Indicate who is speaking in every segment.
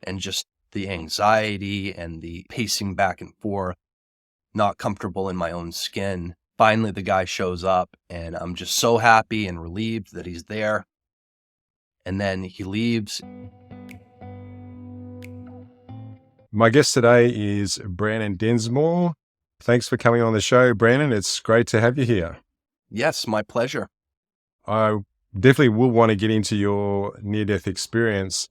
Speaker 1: and just the anxiety and the pacing back and forth, not comfortable in my own skin. Finally, the guy shows up and I'm just so happy and relieved that he's there. And then he leaves.
Speaker 2: My guest today is Branden Densmore. Thanks for coming on the show, Branden. It's great to have you here.
Speaker 1: Yes, my pleasure.
Speaker 2: I definitely will want to get into your near-death experience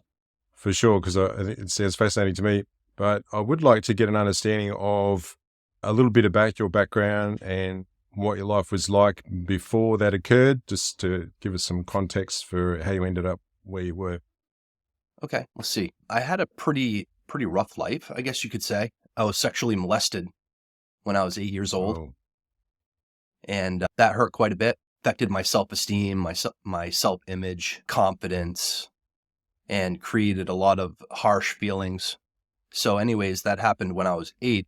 Speaker 2: for sure, because it sounds fascinating to me. But I would like to get an understanding of a little bit about your background and what your life was like before that occurred, just to give us some context for how you ended up where you were.
Speaker 1: Okay, let's see. I had a pretty rough life, I guess you could say. I was sexually molested when I was 8 years old.
Speaker 2: Oh.
Speaker 1: And that hurt quite a bit. Affected my self-esteem, my self-image, confidence, and created a lot of harsh feelings. So anyways, that happened when I was 8.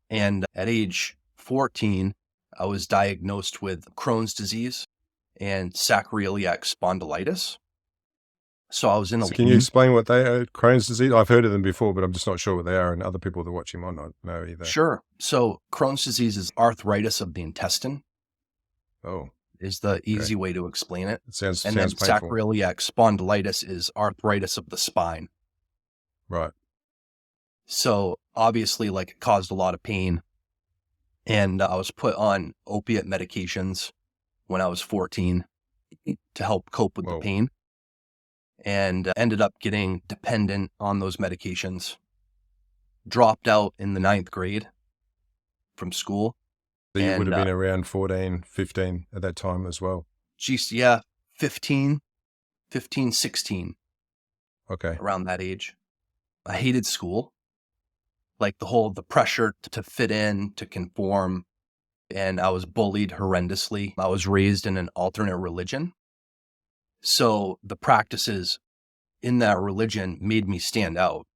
Speaker 1: And at age 14, I was diagnosed with Crohn's disease and sacroiliac spondylitis. So I was in a...
Speaker 2: So can you explain what they are, Crohn's disease? I've heard of them before, but I'm just not sure what they are, and other people that are watching might not know either.
Speaker 1: Sure. So Crohn's disease is arthritis of the intestine.
Speaker 2: Oh.
Speaker 1: Is the easy way to explain it.
Speaker 2: It sounds
Speaker 1: And then
Speaker 2: painful.
Speaker 1: sacroiliac spondylitis is arthritis of the spine.
Speaker 2: Right.
Speaker 1: So obviously, like, it caused a lot of pain. And I was put on opiate medications when I was 14 to help cope with the pain. And ended up getting dependent on those medications. Dropped out in the 9th grade from school.
Speaker 2: So you would have been around 14, 15 at that time as well?
Speaker 1: Geez, yeah, 15, 16.
Speaker 2: Okay.
Speaker 1: Around that age. I hated school. Like the pressure to fit in, to conform. And I was bullied horrendously. I was raised in an alternate religion. So the practices in that religion made me stand out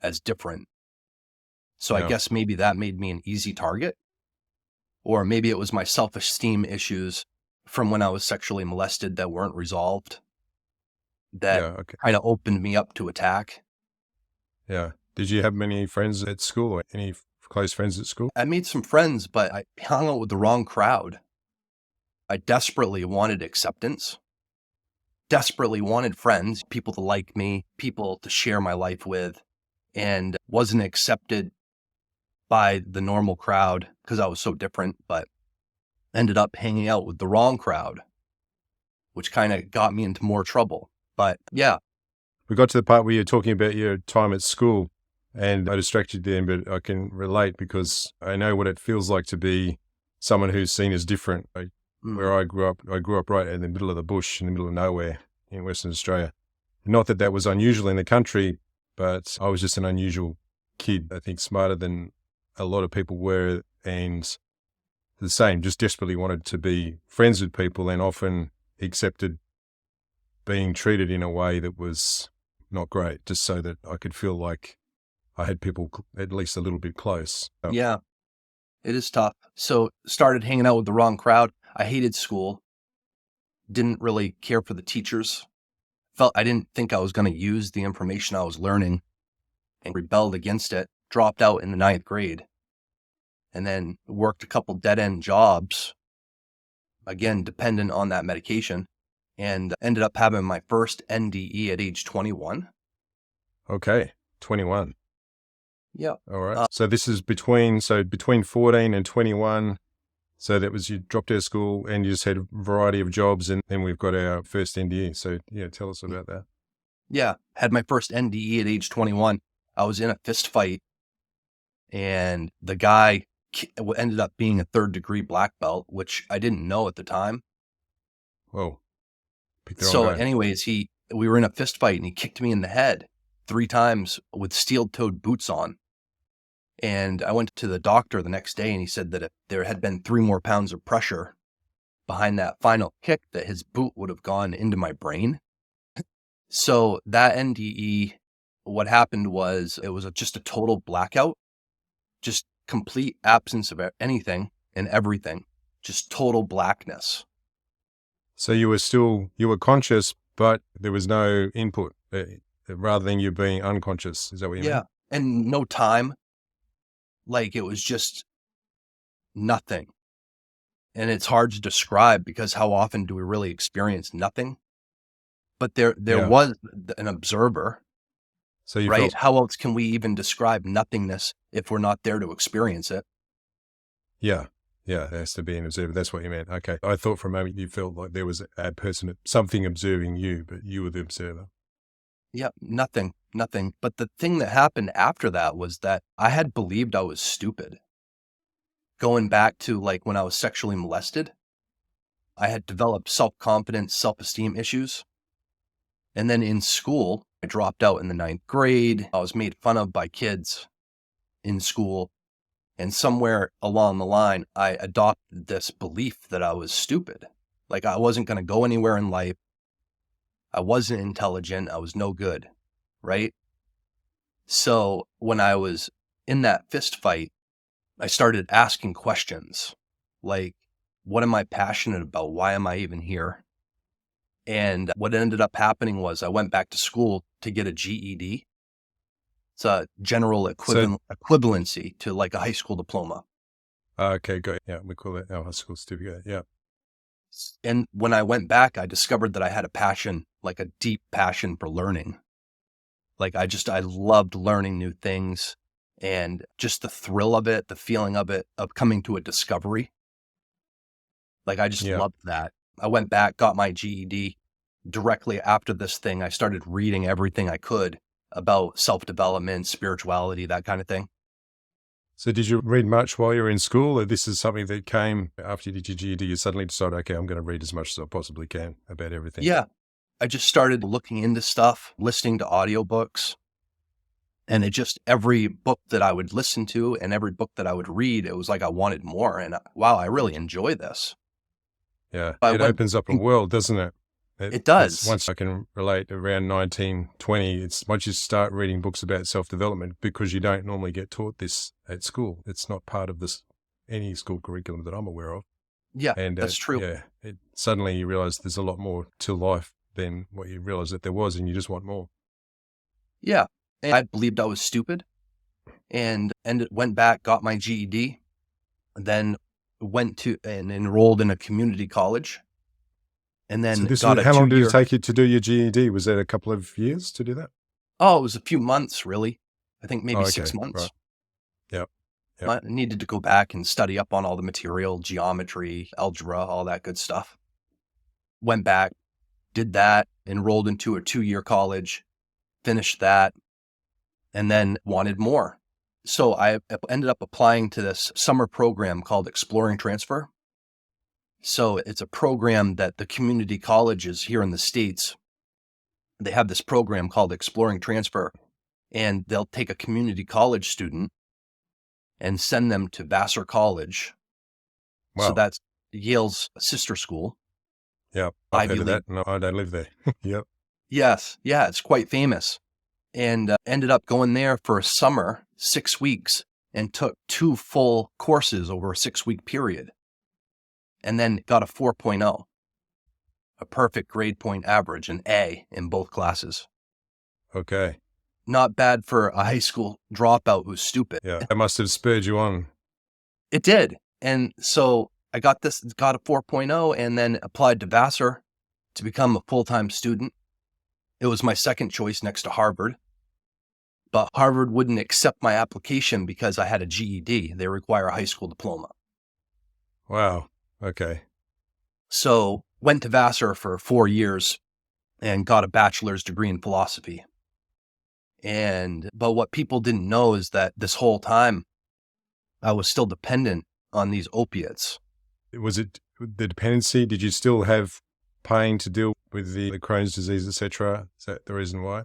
Speaker 1: as different. So I guess maybe that made me an easy target. Or maybe it was my self-esteem issues from when I was sexually molested that weren't resolved that kind of opened me up to attack.
Speaker 2: Yeah. Did you have many friends at school, or any close friends at school?
Speaker 1: I made some friends, but I hung out with the wrong crowd. I desperately wanted acceptance, desperately wanted friends, people to like me, people to share my life with, and wasn't accepted by the normal crowd because I was so different, but ended up hanging out with the wrong crowd, which kind of got me into more trouble. But yeah.
Speaker 2: We got to the part where you're talking about your time at school, and I distracted you then, but I can relate because I know what it feels like to be someone who's seen as different. Where I grew up right in the middle of the bush, in the middle of nowhere in Western Australia. Not that that was unusual in the country, but I was just an unusual kid, I think smarter than a lot of people were, and the same, just desperately wanted to be friends with people and often accepted being treated in a way that was not great, just so that I could feel like I had people at least a little bit close.
Speaker 1: Yeah, it is tough. So started hanging out with the wrong crowd. I hated school. Didn't really care for the teachers. I didn't think I was going to use the information I was learning and rebelled against it. Dropped out in the 9th grade and then worked a couple dead-end jobs, again, dependent on that medication, and ended up having my first NDE at age 21.
Speaker 2: Okay, 21.
Speaker 1: Yeah.
Speaker 2: All right. So this is between 14 and 21. So that was, you dropped out of school and you just had a variety of jobs, and then we've got our first NDE. So yeah, tell us about that.
Speaker 1: Yeah. Had my first NDE at age 21. I was in a fist fight and the guy ended up being a 3rd-degree black belt, which I didn't know at the time.
Speaker 2: Whoa.
Speaker 1: So anyways, we were in a fist fight and he kicked me in the head 3 times with steel-toed boots on. And I went to the doctor the next day and he said that if there had been 3 more pounds of pressure behind that final kick, that his boot would have gone into my brain. So that NDE, what happened was it was just a total blackout, just complete absence of anything and everything, just total blackness.
Speaker 2: So you were conscious, but there was no input rather than you being unconscious. Is that what you
Speaker 1: Yeah.
Speaker 2: mean?
Speaker 1: And no time. Like it was just nothing. And it's hard to describe because how often do we really experience nothing? But there
Speaker 2: Yeah.
Speaker 1: was an observer,
Speaker 2: So you
Speaker 1: right?
Speaker 2: felt,
Speaker 1: How else can we even describe nothingness if we're not there to experience it?
Speaker 2: yeah. Yeah, there has to be an observer. That's what you meant. Okay. I thought for a moment you felt like there was a person, something observing you, but you were the observer.
Speaker 1: Yep, nothing, nothing. But the thing that happened after that was that I had believed I was stupid. Going back to like when I was sexually molested, I had developed self-confidence, self-esteem issues. And then in school, I dropped out in the 9th grade. I was made fun of by kids in school. And somewhere along the line, I adopted this belief that I was stupid. Like I wasn't going to go anywhere in life. I wasn't intelligent. I was no good. Right. So when I was in that fist fight, I started asking questions like, what am I passionate about? Why am I even here? And what ended up happening was I went back to school to get a GED. It's a general
Speaker 2: So,
Speaker 1: equivalency to like a high school diploma.
Speaker 2: okay, good. Yeah, we call it our high school certificate. Yeah.
Speaker 1: And when I went back, I discovered that I had a passion, like a deep passion for learning. Like I loved learning new things and just the thrill of it, the feeling of it, of coming to a discovery. Like I just
Speaker 2: Yeah.
Speaker 1: loved that. I went back, got my GED. Directly after this thing, I started reading everything I could about self-development, spirituality, that kind of thing.
Speaker 2: So did you read much while you were in school, or this is something that came after you did your GED? You suddenly decided, okay, I'm going to read as much as I possibly can about everything.
Speaker 1: Yeah. I just started looking into stuff, listening to audiobooks, and it just every book that I would listen to and every book that I would read, it was like I wanted more. And wow, I really enjoy this.
Speaker 2: Yeah.
Speaker 1: I
Speaker 2: It
Speaker 1: went,
Speaker 2: opens up a world, doesn't it?
Speaker 1: it
Speaker 2: It's
Speaker 1: does.
Speaker 2: once I can relate around 19, 20, it's once you start reading books about self-development, because you don't normally get taught this at school. It's not part of this, any school curriculum that I'm aware of.
Speaker 1: Yeah,
Speaker 2: And
Speaker 1: that's true.
Speaker 2: yeah, suddenly you realize there's a lot more to life than what you realize that there was, and you just want more.
Speaker 1: Yeah. And I believed I was stupid and went back, got my GED, then went to and enrolled in a community college and
Speaker 2: So
Speaker 1: then
Speaker 2: this
Speaker 1: got
Speaker 2: was,
Speaker 1: a
Speaker 2: how long did it
Speaker 1: 2-year.
Speaker 2: take you to do your GED? Was that a couple of years to do that?
Speaker 1: Oh, it was a few months, really. I think
Speaker 2: Oh,
Speaker 1: maybe
Speaker 2: okay.
Speaker 1: 6 months.
Speaker 2: Right. Yep. Yep.
Speaker 1: I needed to go back and study up on all the material, geometry, algebra, all that good stuff. Went back, did that, enrolled into a 2-year college, finished that, and then wanted more. So I ended up applying to this summer program called Exploring Transfer. So it's a program that the community colleges here in the States, they have this program called Exploring Transfer, and they'll take a community college student and send them to Vasser College. So
Speaker 2: Wow.
Speaker 1: that's Yale's sister school.
Speaker 2: Yep. I've
Speaker 1: Ivy
Speaker 2: heard of
Speaker 1: League.
Speaker 2: that. No, I don't live there. Yep.
Speaker 1: Yes. Yeah, it's quite famous. And ended up going there for a summer, 6 weeks, and took 2 full courses over a 6-week period. And then got a 4.0, a perfect grade point average, an A in both classes.
Speaker 2: Okay.
Speaker 1: Not bad for a high school dropout who's stupid.
Speaker 2: Yeah. That must have spurred you on.
Speaker 1: It did. And so I got a 4.0 and then applied to Vasser to become a full-time student. It was my second choice next to Harvard. But Harvard wouldn't accept my application because I had a GED. They require a high school diploma.
Speaker 2: Wow. Okay.
Speaker 1: So went to Vassar for 4 years and got a bachelor's degree in philosophy. But what people didn't know is that this whole time I was still dependent on these opiates.
Speaker 2: Was it the dependency? Did you still have pain to deal with the Crohn's disease, etc.? Is that the reason why?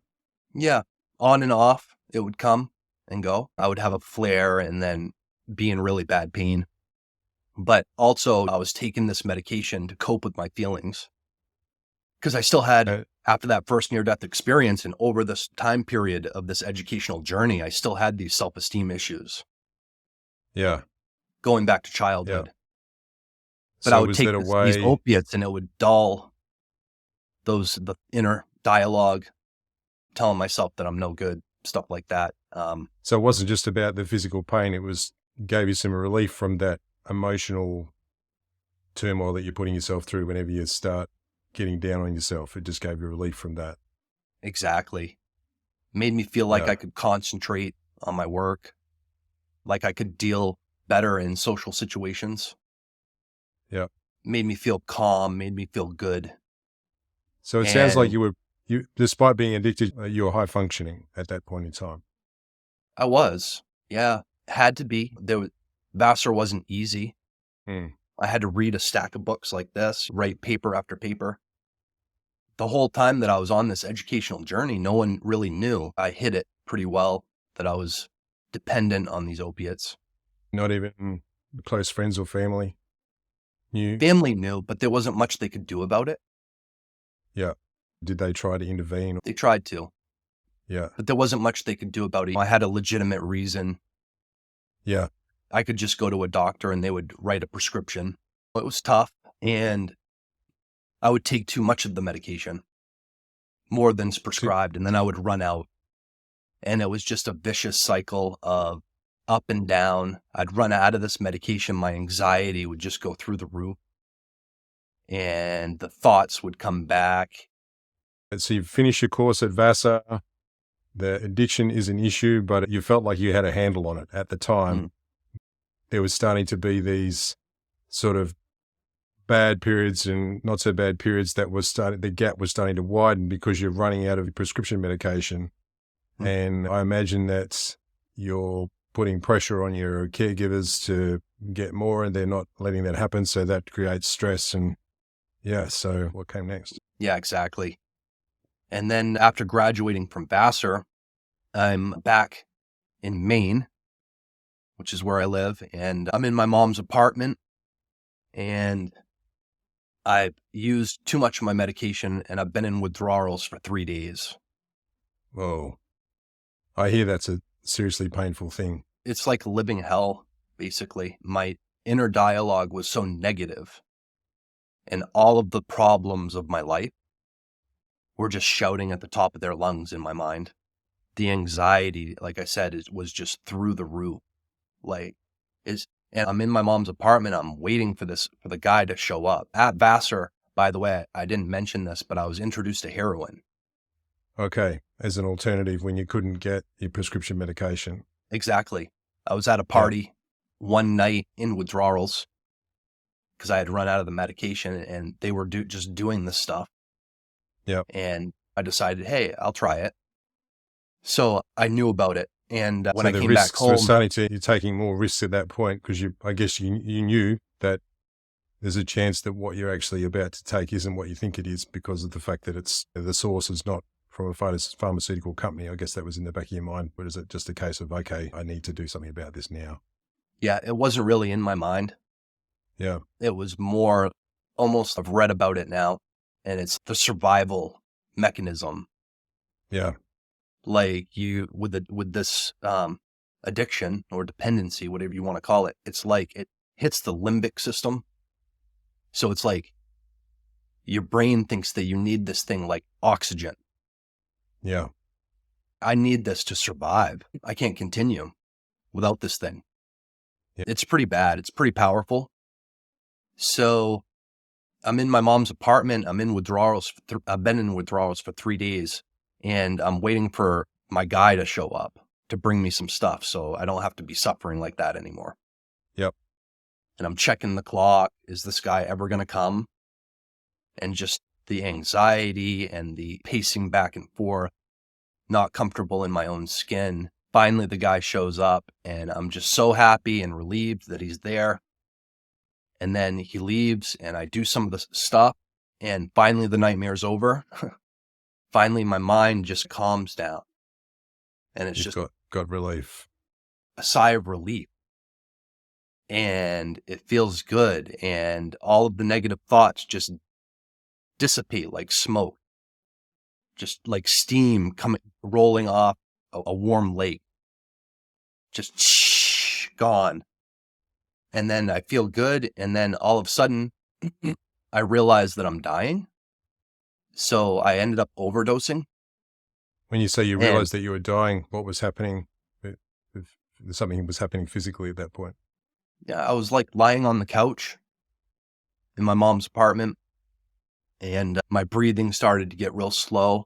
Speaker 1: Yeah, on and off, it would come and go. I would have a flare and then be in really bad pain. But also, I was taking this medication to cope with my feelings. Because I still had, after that first near-death experience and over this time period of this educational journey, I still had these self-esteem issues.
Speaker 2: Yeah.
Speaker 1: Going back to childhood.
Speaker 2: Yeah.
Speaker 1: But
Speaker 2: So
Speaker 1: I would
Speaker 2: was
Speaker 1: take
Speaker 2: that a
Speaker 1: these
Speaker 2: way?
Speaker 1: opiates and it would dull the inner dialogue. telling myself that I'm no good, stuff like that.
Speaker 2: So it wasn't just about the physical pain, it gave you some relief from that emotional turmoil that you're putting yourself through whenever you start getting down on yourself. It just gave you relief from that.
Speaker 1: Exactly. Made me feel like
Speaker 2: Yeah.
Speaker 1: I could concentrate on my work, like I could deal better in social situations.
Speaker 2: Yeah.
Speaker 1: Made me feel calm, made me feel good.
Speaker 2: So it sounds like
Speaker 1: And
Speaker 2: you despite being addicted, you were high functioning at that point in time.
Speaker 1: I was, yeah, had to be. Vassar wasn't easy.
Speaker 2: Mm.
Speaker 1: I had to read a stack of books like this, write paper after paper. The whole time that I was on this educational journey, no one really knew. I hid it pretty well that I was dependent on these opiates.
Speaker 2: Not even close friends or family knew?
Speaker 1: Family knew, but there wasn't much they could do about it.
Speaker 2: Yeah. Did they try to intervene?
Speaker 1: They tried to,
Speaker 2: Yeah.
Speaker 1: but there wasn't much they could do about it. I had a legitimate reason.
Speaker 2: Yeah.
Speaker 1: I could just go to a doctor and they would write a prescription. It was tough, and I would take too much of the medication, more than's prescribed, and then I would run out. And it was just a vicious cycle of up and down. I'd run out of this medication. My anxiety would just go through the roof, and the thoughts would come back.
Speaker 2: So you finish your course at Vasser. The addiction is an issue, but you felt like you had a handle on it at the time. There was starting to be these sort of bad periods and not so bad periods the gap was starting to widen because you're running out of prescription medication. And I imagine that you're putting pressure on your caregivers to get more and they're not letting that happen. So that creates stress. And yeah, so what came next?
Speaker 1: Yeah, exactly. And then after graduating from Vassar, I'm back in Maine, which is where I live, and I'm in my mom's apartment, and I've used too much of my medication, and I've been in withdrawals for 3 days.
Speaker 2: Whoa. I hear that's a seriously painful thing.
Speaker 1: It's like living hell, basically. My inner dialogue was so negative, and all of the problems of my life were just shouting at the top of their lungs in my mind. The anxiety, like I said, was just through the roof. And I'm in my mom's apartment. I'm waiting for the guy to show up. At Vasser, by the way, I didn't mention this, but I was introduced to heroin.
Speaker 2: Okay. As an alternative when you couldn't get your prescription medication.
Speaker 1: Exactly. I was at a party one night in withdrawals because I had run out of the medication and they were just doing this stuff.
Speaker 2: Yeah.
Speaker 1: And I decided, hey, I'll try it. So I knew about it. And when I came back home,
Speaker 2: you're taking more risks at that point because I guess you knew that there's a chance that what you're actually about to take isn't what you think it is because of the fact that the source is not from a pharmaceutical company. I guess that was in the back of your mind. But is it just a case of, okay, I need to do something about this now?
Speaker 1: Yeah, it wasn't really in my mind.
Speaker 2: Yeah.
Speaker 1: It was more almost, I've read about it now, and it's the survival mechanism.
Speaker 2: Yeah.
Speaker 1: Like with this addiction or dependency, whatever you want to call it, it's like it hits the limbic system. So it's like your brain thinks that you need this thing like oxygen.
Speaker 2: Yeah.
Speaker 1: I need this to survive. I can't continue without this thing. Yeah. It's pretty bad. It's pretty powerful. So I'm in my mom's apartment. I'm in withdrawals. I've been in withdrawals for 3 days. And I'm waiting for my guy to show up to bring me some stuff so I don't have to be suffering like that anymore.
Speaker 2: Yep.
Speaker 1: And I'm checking the clock. Is this guy ever going to come? And just the anxiety and the pacing back and forth, not comfortable in my own skin. Finally, the guy shows up and I'm just so happy and relieved that he's there. And then he leaves and I do some of the stuff and finally the nightmare's over. Finally, my mind just calms down, and it's just
Speaker 2: got relief,
Speaker 1: a sigh of relief, and it feels good, and all of the negative thoughts just dissipate like smoke, just like steam rolling off a warm lake, just gone. And then I feel good, and then all of a sudden, I realize that I'm dying. So I ended up overdosing.
Speaker 2: When you say you
Speaker 1: And
Speaker 2: realized that you were dying, what was happening? If something was happening physically at that point.
Speaker 1: yeah, I was like lying on the couch in my mom's apartment, and my breathing started to get real slow.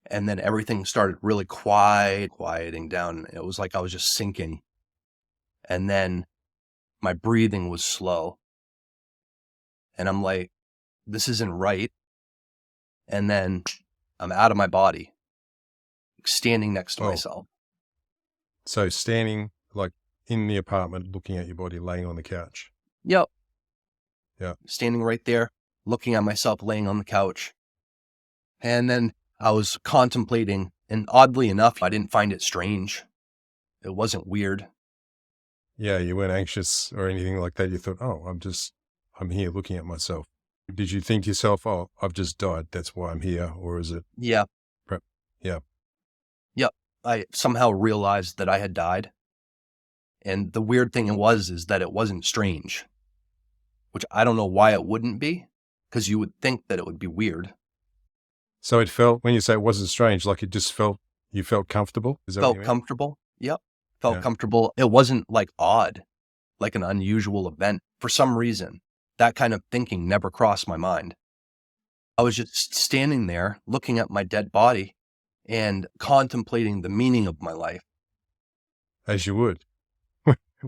Speaker 1: And then everything started really quieting down. It was like I was just sinking. And then my breathing was slow. And I'm like, this isn't right. And then I'm out of my body, standing next to
Speaker 2: Oh,
Speaker 1: myself.
Speaker 2: so standing like in the apartment, looking at your body, laying on the couch.
Speaker 1: Yep.
Speaker 2: Yeah.
Speaker 1: Standing right there, looking at myself laying on the couch. And then I was contemplating, and oddly enough, I didn't find it strange. It wasn't weird.
Speaker 2: Yeah, you weren't anxious or anything like that. You thought, oh, I'm here looking at myself. Did you think to yourself, oh, I've just died, that's why I'm here? Or is it?
Speaker 1: Yeah.
Speaker 2: Yeah.
Speaker 1: Yep. I somehow realized that I had died. And the weird thing is that it wasn't strange, which I don't know why it wouldn't be, because you would think that it would be weird.
Speaker 2: So it felt, when you say it wasn't strange, like it just you felt comfortable? Is that what you
Speaker 1: Felt
Speaker 2: mean?
Speaker 1: comfortable. Yep. Felt
Speaker 2: Yeah.
Speaker 1: comfortable. It wasn't like odd, like an unusual event. For some reason, that kind of thinking never crossed my mind. I was just standing there looking at my dead body and contemplating the meaning of my life.
Speaker 2: As you would.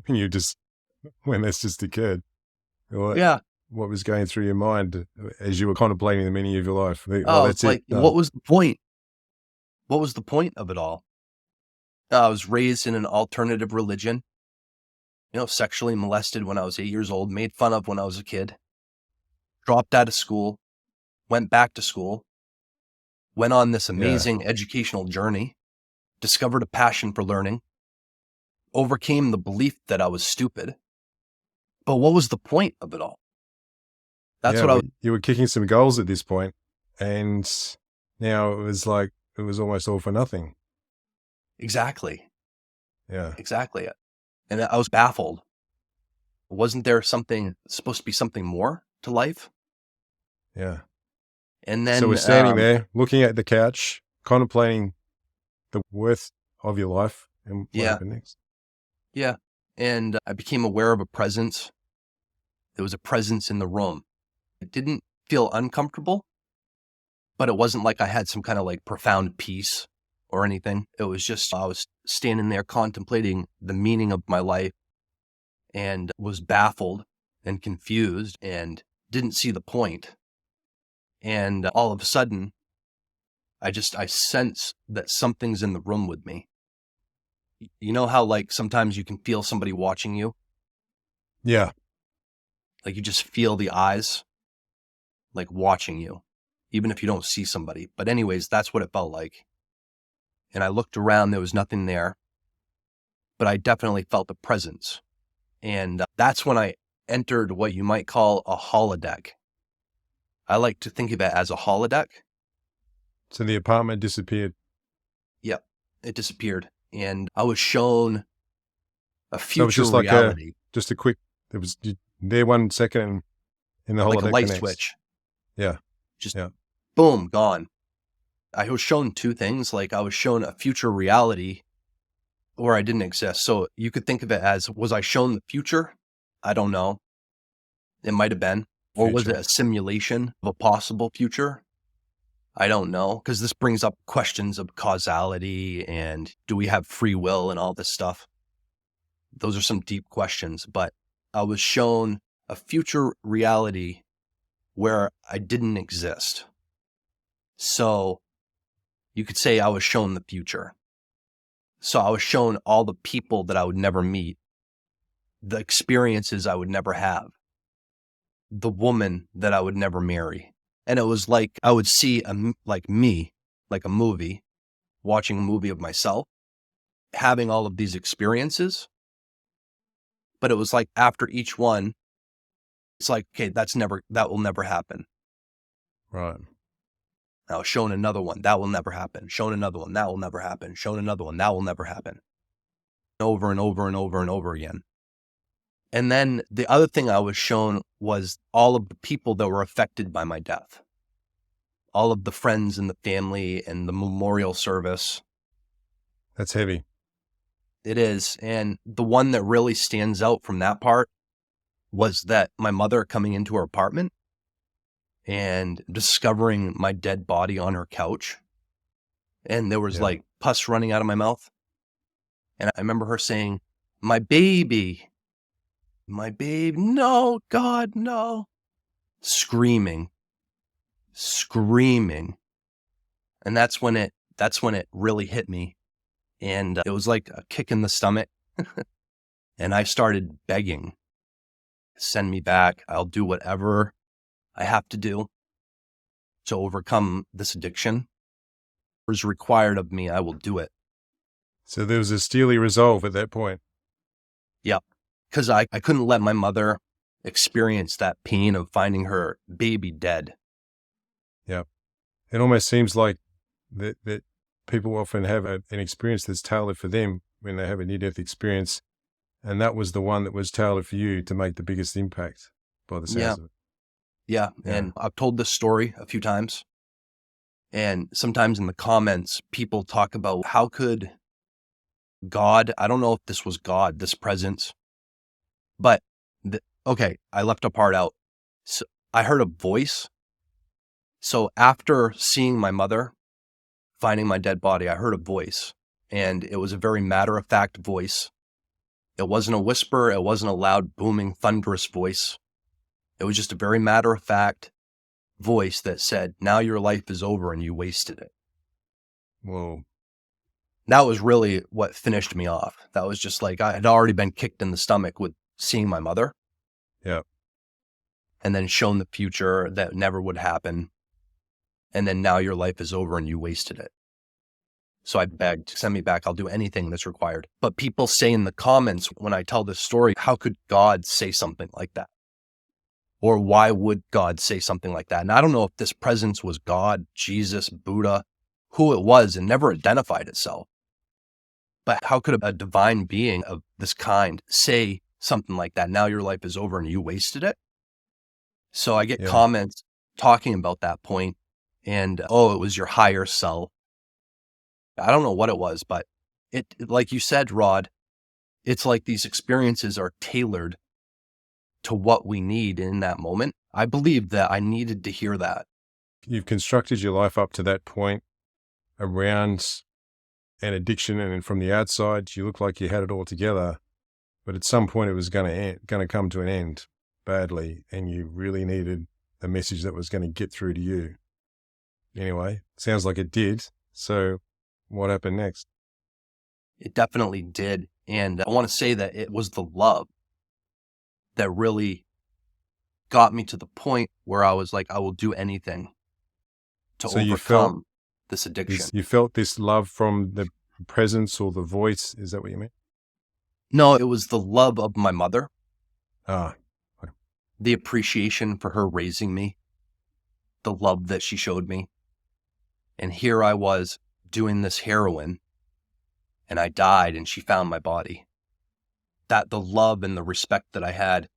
Speaker 2: When that's just occurred.
Speaker 1: Yeah.
Speaker 2: What was going through your mind as you were contemplating the meaning of your life? Well,
Speaker 1: Oh,
Speaker 2: that's
Speaker 1: it's like,
Speaker 2: it.
Speaker 1: what was the point? What was the point of it all? I was raised in an alternative religion, sexually molested when I was 8 years old, made fun of when I was a kid, dropped out of school, went back to school, went on this amazing educational journey, discovered a passion for learning, overcame the belief that I was stupid. But what was the point of it all? That's what I was.
Speaker 2: You were kicking some goals at this point, and now it was almost all for nothing.
Speaker 1: Exactly.
Speaker 2: Yeah.
Speaker 1: Exactly. And I was baffled. Wasn't there supposed to be something more to life?
Speaker 2: Yeah.
Speaker 1: And then,
Speaker 2: So we're standing there, looking at the couch, contemplating the worth of your life and what happened next.
Speaker 1: Yeah. And I became aware of a presence. There was a presence in the room. It didn't feel uncomfortable, but it wasn't like I had some kind of like profound peace or anything. It was just, I was standing there contemplating the meaning of my life and was baffled and confused and didn't see the point. And all of a sudden, I sense that something's in the room with me. You know how like sometimes you can feel somebody watching you?
Speaker 2: Yeah.
Speaker 1: Like you just feel the eyes like watching you, even if you don't see somebody. But anyways, that's what it felt like. And I looked around, there was nothing there, but I definitely felt the presence. And that's when I entered what you might call a holodeck. I like to think of it as a holodeck.
Speaker 2: So the apartment disappeared.
Speaker 1: Yep, it disappeared. And I was shown a
Speaker 2: So it was
Speaker 1: future
Speaker 2: just like
Speaker 1: reality.
Speaker 2: just a quick, it was there 1 second and in the holodeck
Speaker 1: Like a light
Speaker 2: the next.
Speaker 1: switch.
Speaker 2: Yeah.
Speaker 1: Just
Speaker 2: Yeah.
Speaker 1: boom, gone. I was shown two things. Like I was shown a future reality where I didn't exist. So you could think of it as, was I shown the future? I don't know. It might have been. Or was it
Speaker 2: Future.
Speaker 1: a simulation of a possible future? I don't know. Because this brings up questions of causality and do we have free will and all this stuff. Those are some deep questions. But I was shown a future reality where I didn't exist. So you could say I was shown the future. So I was shown all the people that I would never meet, the experiences I would never have, the woman that I would never marry. And it was like I would see like a movie, watching a movie of myself, having all of these experiences. But it was like after each one, it's like, okay, that will never happen.
Speaker 2: Right.
Speaker 1: I was shown another one, that will never happen. Shown another one, that will never happen. Shown another one, that will never happen. Over and over and over and over again. And then the other thing I was shown was all of the people that were affected by my death. all of the friends and the family and the memorial service.
Speaker 2: That's heavy.
Speaker 1: It is. And the one that really stands out from that part was that my mother coming into her apartment and discovering my dead body on her couch. And there was like pus running out of my mouth. And I remember her saying, my baby, no, God, no. Screaming. And that's when it really hit me. And it was like a kick in the stomach. And I started begging, send me back. I'll do whatever I have to do to overcome this addiction. What is required of me, I will do it.
Speaker 2: So there was a steely resolve at that point.
Speaker 1: Yeah, because I couldn't let my mother experience that pain of finding her baby dead.
Speaker 2: Yeah. It almost seems like that people often have an experience that's tailored for them when they have a near-death experience. And that was the one that was tailored for you to make the biggest impact by the sounds of it.
Speaker 1: Yeah. And I've told this story a few times. And sometimes in the comments, people talk about how could God, I don't know if this was God, this presence, but okay, I left a part out. So I heard a voice. So after seeing my mother, finding my dead body, I heard a voice, and it was a very matter-of-fact voice. It wasn't a whisper. It wasn't a loud, booming, thunderous voice. It was just a very matter-of-fact voice that said, now your life is over and you wasted it.
Speaker 2: Whoa.
Speaker 1: That was really what finished me off. That was just like, I had already been kicked in the stomach with seeing my mother.
Speaker 2: Yeah.
Speaker 1: And then shown the future that never would happen. And then now your life is over and you wasted it. So I begged, send me back. I'll do anything that's required. But people say in the comments when I tell this story, how could God say something like that? Or why would God say something like that? And I don't know if this presence was God, Jesus, Buddha, who it was, and never identified itself. But how could a divine being of this kind say something like that? Now your life is over and you wasted it. So I get comments talking about that point and, oh, it was your higher self. I don't know what it was, but it, like you said, Rod, it's like these experiences are tailored to what we need in that moment. I believe that I needed to hear that.
Speaker 2: You've constructed your life up to that point around an addiction, and from the outside, you look like you had it all together, but at some point it was going to come to an end badly, and you really needed a message that was going to get through to you. Anyway, sounds like it did. So what happened next?
Speaker 1: It definitely did. And I want to say that it was the love that really got me to the point where I was like, I will do anything to overcome this addiction.
Speaker 2: You felt this love from the presence or the voice. Is that what you mean?
Speaker 1: No, it was the love of my mother.
Speaker 2: Okay.
Speaker 1: The appreciation for her raising me, the love that she showed me. And here I was doing this heroin, and I died, and she found my body. That the love and the respect that I had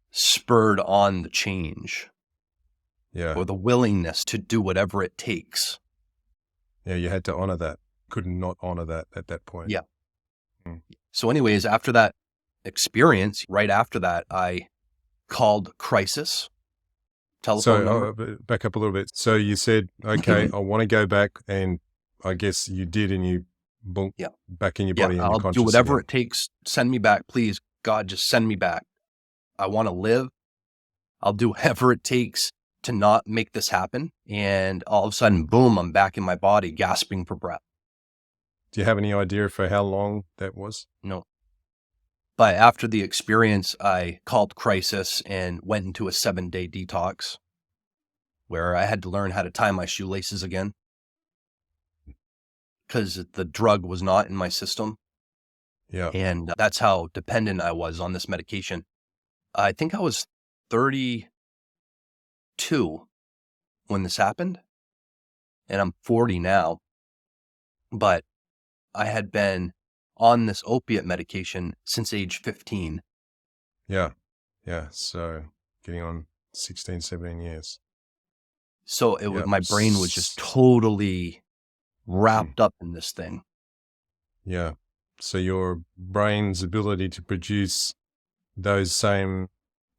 Speaker 1: spurred on the change. Or the willingness to do whatever it takes.
Speaker 2: Yeah, you had to honor that. Couldn't not honor that at that point.
Speaker 1: Yeah. So anyways, after that experience, right after that, I called crisis. Telephone number.
Speaker 2: Back up a little bit. So you said, okay, I want to go back, and I guess you did, and you back in your body and your consciousness.
Speaker 1: I'll do whatever it takes. Send me back, please. God, just send me back. I want to live. I'll do whatever it takes to not make this happen. And all of a sudden, boom, I'm back in my body, gasping for breath.
Speaker 2: Do you have any idea for how long that was?
Speaker 1: No. But after the experience, I called crisis and went into a 7-day detox where I had to learn how to tie my shoelaces again because the drug was not in my system.
Speaker 2: Yeah.
Speaker 1: And that's how dependent I was on this medication. I think I was 32 when this happened, and I'm 40 now. But I had been on this opiate medication since age 15.
Speaker 2: Yeah. So getting on 16, 17 years.
Speaker 1: So it was,
Speaker 2: Yep.
Speaker 1: my brain was just totally wrapped up in this thing.
Speaker 2: Yeah. So your brain's ability to produce those same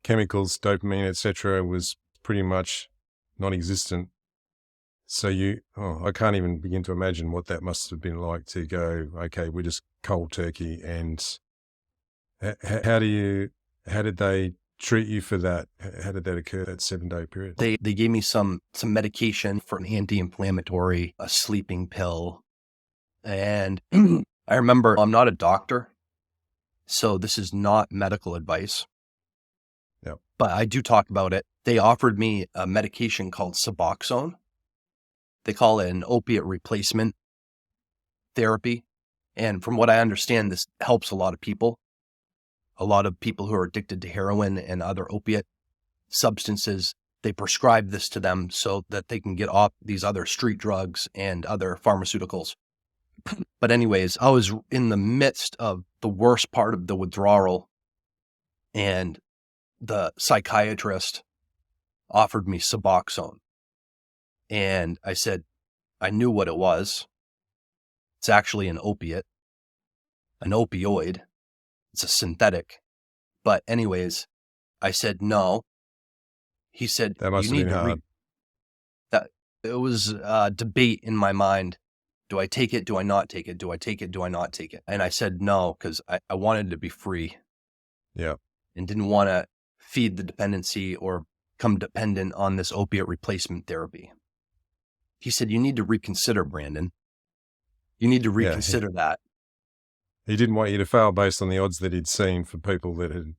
Speaker 2: chemicals, dopamine, etc., was pretty much non-existent. So I can't even begin to imagine what that must have been like to go, okay, we're just cold turkey. And how did they treat you for that? How did that occur, that 7-day period?
Speaker 1: They gave me some medication for an anti-inflammatory, a sleeping pill. And I remember, I'm not a doctor, so this is not medical advice.
Speaker 2: Yep.
Speaker 1: But I do talk about it. They offered me a medication called Suboxone. They call it an opiate replacement therapy. And from what I understand, this helps a lot of people. A lot of people who are addicted to heroin and other opiate substances, they prescribe this to them so that they can get off these other street drugs and other pharmaceuticals. But anyways, I was in the midst of the worst part of the withdrawal, and the psychiatrist offered me Suboxone. And I said, I knew what it was. It's actually an opiate, an opioid. It's a synthetic. But anyways, I said, no. He said,
Speaker 2: That must
Speaker 1: you
Speaker 2: have
Speaker 1: need
Speaker 2: been
Speaker 1: to
Speaker 2: hard.
Speaker 1: that. It was a debate in my mind. Do I take it? Do I not take it? Do I take it? Do I not take it? And I said no, because I wanted to be free.
Speaker 2: Yeah.
Speaker 1: And didn't want to feed the dependency or become dependent on this opiate replacement therapy. He said, you need to reconsider, Branden. You need to reconsider that.
Speaker 2: He didn't want you to fail based on the odds that he'd seen for people that had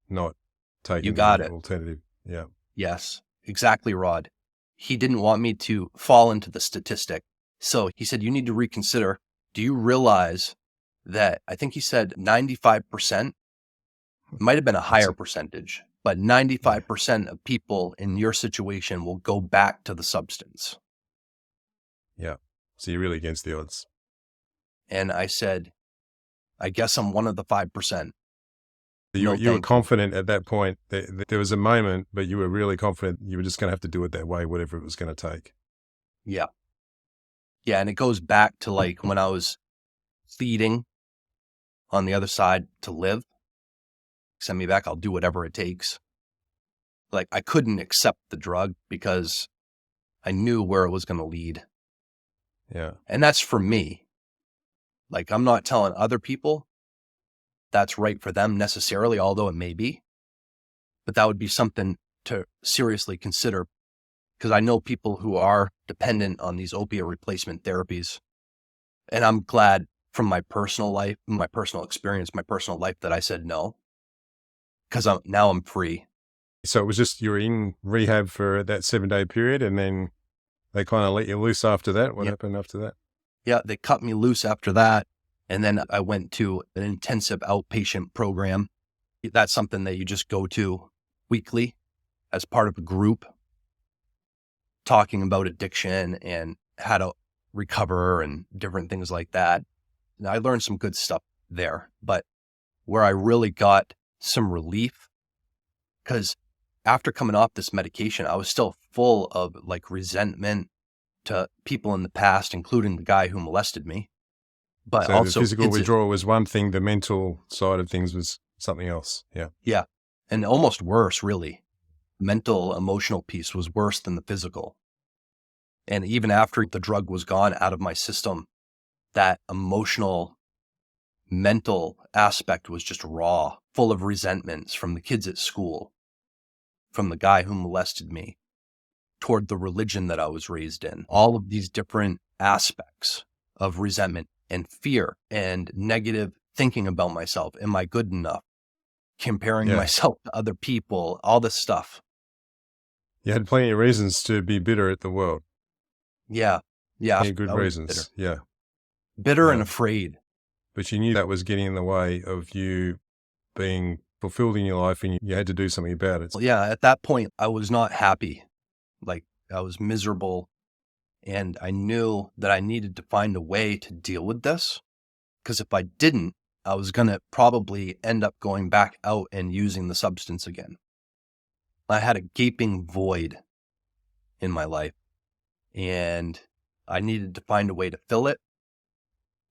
Speaker 2: not taken the alternative. Yeah.
Speaker 1: Yes, exactly, Rod. He didn't want me to fall into the statistic. So he said, you need to reconsider. Do you realize that, I think he said 95%, it might have been a higher percentage, but 95% of people in your situation will go back to the substance.
Speaker 2: Yeah. So you're really against the odds.
Speaker 1: And I said, I guess I'm one of the 5%.
Speaker 2: You were confident at that point. There was a moment, but you were really confident you were just going to have to do it that way, whatever it was going to take.
Speaker 1: Yeah. Yeah. And it goes back to like when I was feeding on the other side to live. Send me back. I'll do whatever it takes. Like I couldn't accept the drug because I knew where it was going to lead.
Speaker 2: Yeah.
Speaker 1: And that's for me. Like I'm not telling other people that's right for them necessarily, although it may be. But that would be something to seriously consider, because I know people who are dependent on these opiate replacement therapies. And I'm glad from my personal life, my personal experience, my personal life that I said no, because now I'm free.
Speaker 2: So it was just you were in rehab for that 7-day period, and then they kind of let you loose after that. What happened after that?
Speaker 1: Yeah, they cut me loose after that. And then I went to an intensive outpatient program. That's something that you just go to weekly as part of a group, talking about addiction and how to recover and different things like that. And I learned some good stuff there, but where I really got some relief, because after coming off this medication, I was still full of like resentment to people in the past, including the guy who molested me. But
Speaker 2: so
Speaker 1: also
Speaker 2: the physical withdrawal was one thing. The mental side of things was something else. Yeah.
Speaker 1: Yeah. And almost worse, really. Mental, emotional piece was worse than the physical. And even after the drug was gone out of my system, that emotional, mental aspect was just raw, full of resentments from the kids at school, from the guy who molested me, toward the religion that I was raised in. All of these different aspects of resentment and fear and negative thinking about myself. Am I good enough? Comparing myself to other people, all this stuff.
Speaker 2: You had plenty of reasons to be bitter at the world.
Speaker 1: Yeah. Yeah.
Speaker 2: Plenty of good reasons.
Speaker 1: Bitter. Bitter and afraid.
Speaker 2: But you knew that was getting in the way of you being fulfilled in your life, and you had to do something about it.
Speaker 1: Well, yeah. At that point, I was not happy. Like I was miserable. And I knew that I needed to find a way to deal with this, because if I didn't, I was going to probably end up going back out and using the substance again. I had a gaping void in my life. And I needed to find a way to fill it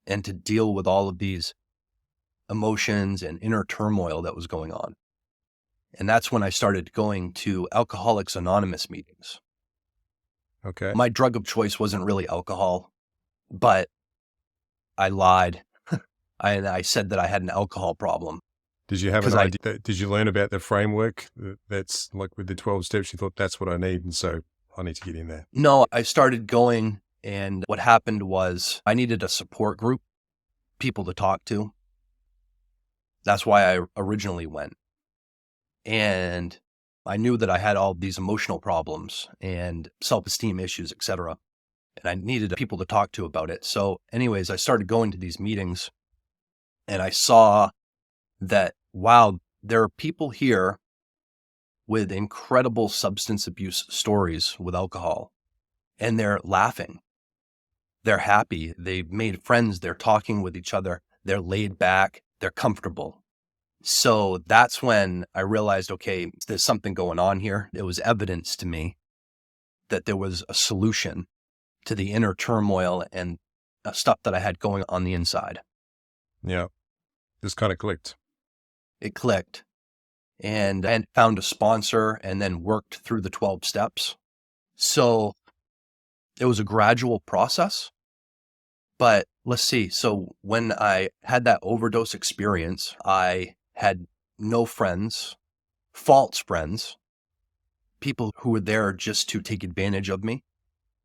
Speaker 1: and to deal with all of these emotions and inner turmoil that was going on. And that's when I started going to Alcoholics Anonymous meetings.
Speaker 2: Okay.
Speaker 1: My drug of choice wasn't really alcohol, but I lied. I said that I had an alcohol problem.
Speaker 2: Did you have an idea? Did you learn about the framework that's like with the 12 steps? You thought that's what I need, and so I need to get in there.
Speaker 1: No, I started going, and what happened was I needed a support group, people to talk to. That's why I originally went. And I knew that I had all these emotional problems and self-esteem issues, etc. And I needed people to talk to about it. So anyways, I started going to these meetings, and I saw that, wow, there are people here with incredible substance abuse stories with alcohol, and they're laughing. They're happy. They've made friends. They're talking with each other. They're laid back. They're comfortable. So that's when I realized, okay, there's something going on here. It was evidence to me that there was a solution to the inner turmoil and stuff that I had going on the inside.
Speaker 2: Yeah. This kind of clicked.
Speaker 1: It clicked. And I found a sponsor and then worked through the 12 steps. So it was a gradual process. But let's see. So when I had that overdose experience, I had no friends, false friends, people who were there just to take advantage of me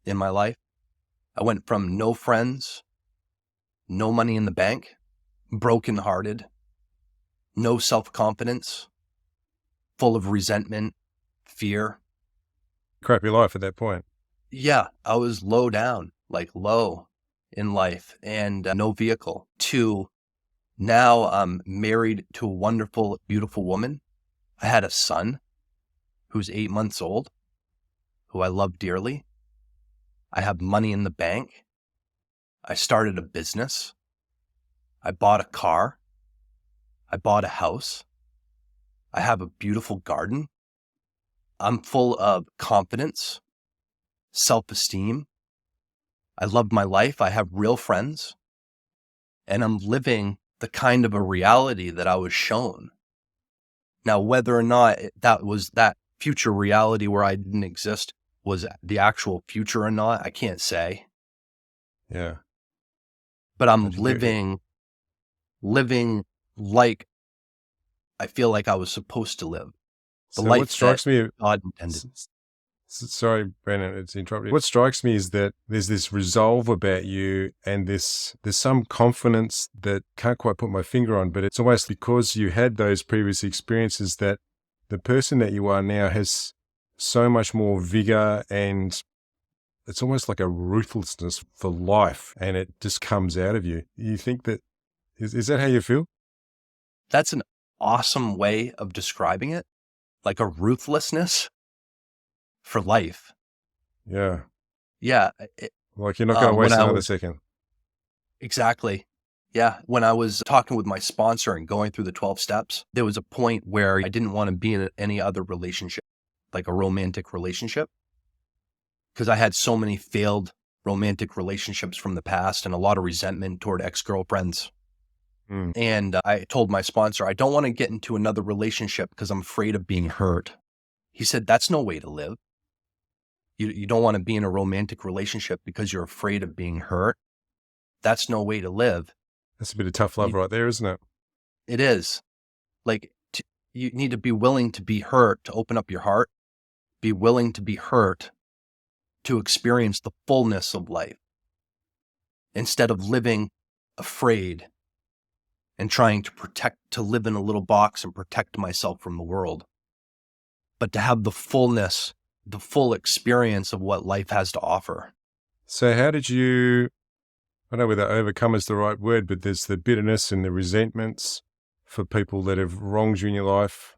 Speaker 1: in my life. I went from no friends, no money in the bank, brokenhearted, no self-confidence, full of resentment, fear.
Speaker 2: Crappy life at that point.
Speaker 1: Yeah, I was low down, like low in life, and no vehicle, to now I'm married to a wonderful, beautiful woman. I had a son who's 8 months old, who I love dearly. I have money in the bank. I started a business. I bought a car. I bought a house. I have a beautiful garden. I'm full of confidence, self-esteem. I love my life. I have real friends. And I'm living the kind of a reality that I was shown. Now, whether or not that was that future reality where I didn't exist was the actual future or not, I can't say.
Speaker 2: Yeah.
Speaker 1: But I'm living like I feel like I was supposed to live. The
Speaker 2: So
Speaker 1: life
Speaker 2: what strikes me,
Speaker 1: God intended.
Speaker 2: sorry, Brandon, it's interrupted. What strikes me is that there's this resolve about you, and there's some confidence that can't quite put my finger on, but it's almost because you had those previous experiences that the person that you are now has so much more vigor, and it's almost like a ruthlessness for life, and it just comes out of you. You think that, is that how you feel?
Speaker 1: That's an awesome way of describing it, like a ruthlessness for life.
Speaker 2: Yeah.
Speaker 1: Yeah.
Speaker 2: Like you're not going to waste another second.
Speaker 1: Exactly. Yeah. When I was talking with my sponsor and going through the 12 steps, there was a point where I didn't want to be in any other relationship, like a romantic relationship, because I had so many failed romantic relationships from the past and a lot of resentment toward ex-girlfriends. And I told my sponsor, I don't want to get into another relationship because I'm afraid of being hurt. He said, that's no way to live. You don't want to be in a romantic relationship because you're afraid of being hurt. That's no way to live.
Speaker 2: That's a bit of tough love right there, isn't it?
Speaker 1: It is. Like, you need to be willing to be hurt, to open up your heart, be willing to be hurt, to experience the fullness of life, instead of living afraid and trying to live in a little box and protect myself from the world, but to have the fullness, the full experience of what life has to offer.
Speaker 2: So how did you, I don't know whether overcome is the right word, but there's the bitterness and the resentments for people that have wronged you in your life.